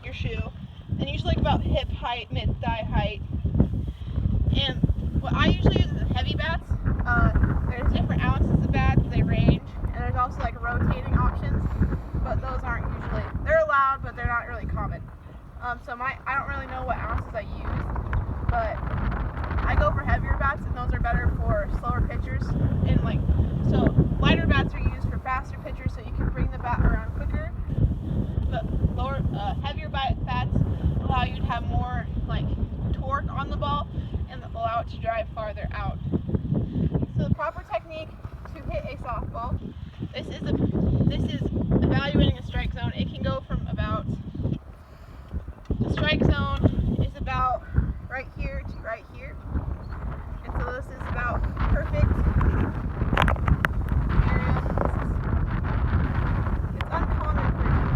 your shoe, and usually like about hip height, mid-thigh height. And what I usually use is heavy bats. There's different ounces of bats, they range, and there's also like rotating options, but those aren't usually, they're allowed, but they're not really common. So I don't really know what ounces I use, but I go for heavier bats, and those are better for slower pitchers. And so lighter bats are used for faster pitchers, so you can bring the bat around quicker. But heavier bats allow you to have more torque on the ball and allow it to drive farther out. So the proper technique to hit a softball. This is evaluating a strike zone. It can go from the strike zone is about right here to right here. And so this is about perfect area. It's uncommon for it to show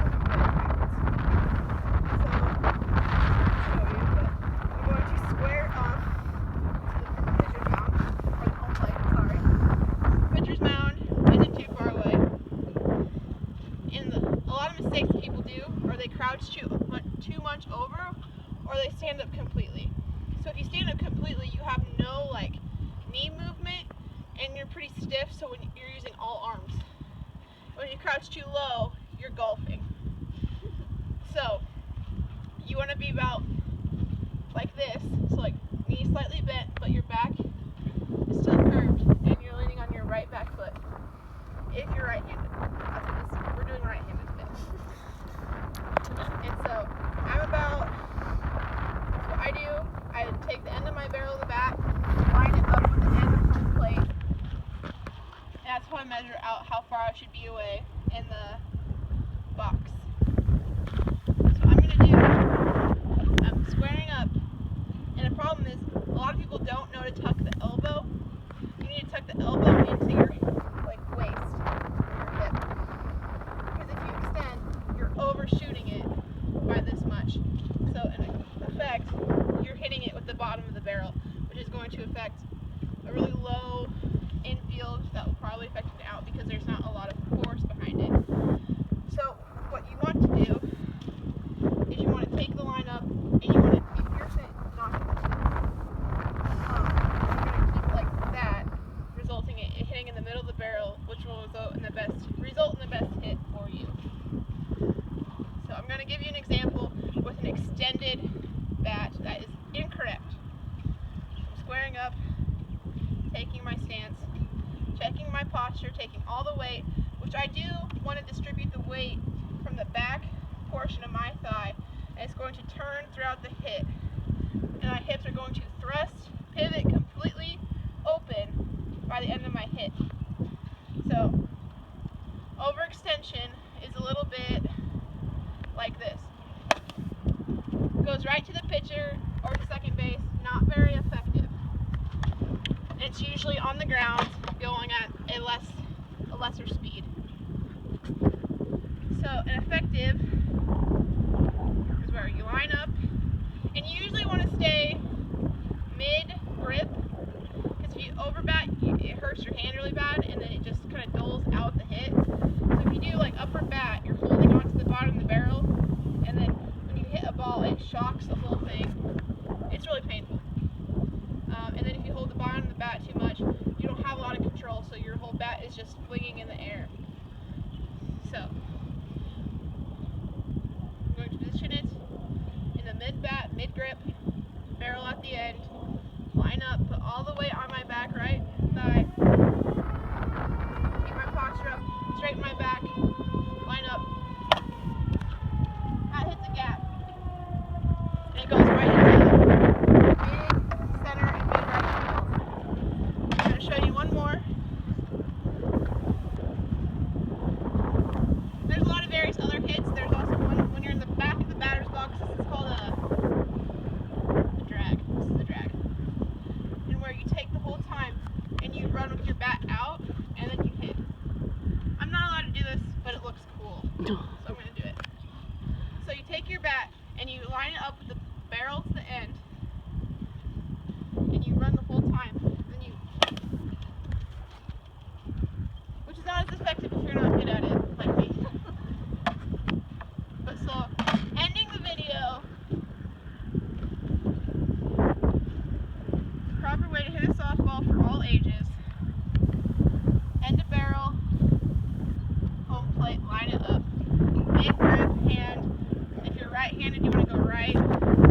you, but I'm going to square up to the pitcher's mound, or the home plate, sorry. Pitcher's mound isn't too far away. And a lot of mistakes that people do are they crouch too much over, or they stand up completely. So if you stand up completely, you have no knee movement, and you're pretty stiff, so when you're using all arms. When you crouch too low, you're golfing. So you want to be about like this, so knees slightly bent, but your back is still curved, and you're leaning on your right back foot. If you're right-handed, we're doing right-handed today. And so what I do, I take the end of my barrel of the bat, line it up with the end of the plate, and that's how I measure out how far I should be away in the box. So I'm going to do, I'm squaring up, and the problem is, a lot of people don't know to tuck the elbow. You need to tuck the elbow into your waist, or your hip, because if you extend, you're overshooting it by this much. So in effect, you're hitting it with the bottom of the barrel, which is going to affect a really low infield that will probably affect it out because there's not a lot of force behind it. So what you want to do is you want to take the line up, and you want to pierce it, not hit it. You're going to keep like that, resulting in it hitting in the middle of the barrel, which will result in the best hit for you. So I'm going to give you an example with an extended bat that is incorrect. I'm squaring up, taking my stance, checking my posture, taking all the weight, which I do want to distribute the weight from the back portion of my thigh, and it's going to turn throughout the hit. And my hips are going to thrust, pivot completely open by the end of my hit. So overextension is a little bit like this. Goes right to the pitcher or to second base, not very effective. And it's usually on the ground, going at a lesser speed. So an effective is where you line up, and you usually want to stay mid-grip, because if you overbat, it hurts your hand really bad, and then it just kind of doles out the hit. So if you do upper bat, you're holding onto the bottom of the barrel, and then when you hit a ball, it shocks the whole thing. It's really painful. And then if you hold the bottom of the bat too much, you don't have a lot of control, so your whole bat is just flinging in the air. So I'm going to position it in the mid-bat, mid-grip, barrel at the end, line up, put all the weight on my back right thigh, keep my posture up, straighten my back, line up. That hits a gap, and it goes right into mid, center, and mid-right field. I'm going to show you one more. There's a lot of various other hits. There's also one when you're in the back of the batter's box. This is called a drag. This is a drag. And where you take the whole time and you run with your bat out and then you hit. I'm not allowed to do this, but it looks cool. So I'm going to do it. So you take your bat and you line it up with the barrel to the end. And you run the whole time. Then you, which is not as effective if you're not good at it, like me. But so, ending the video. left-handed, you want to go right.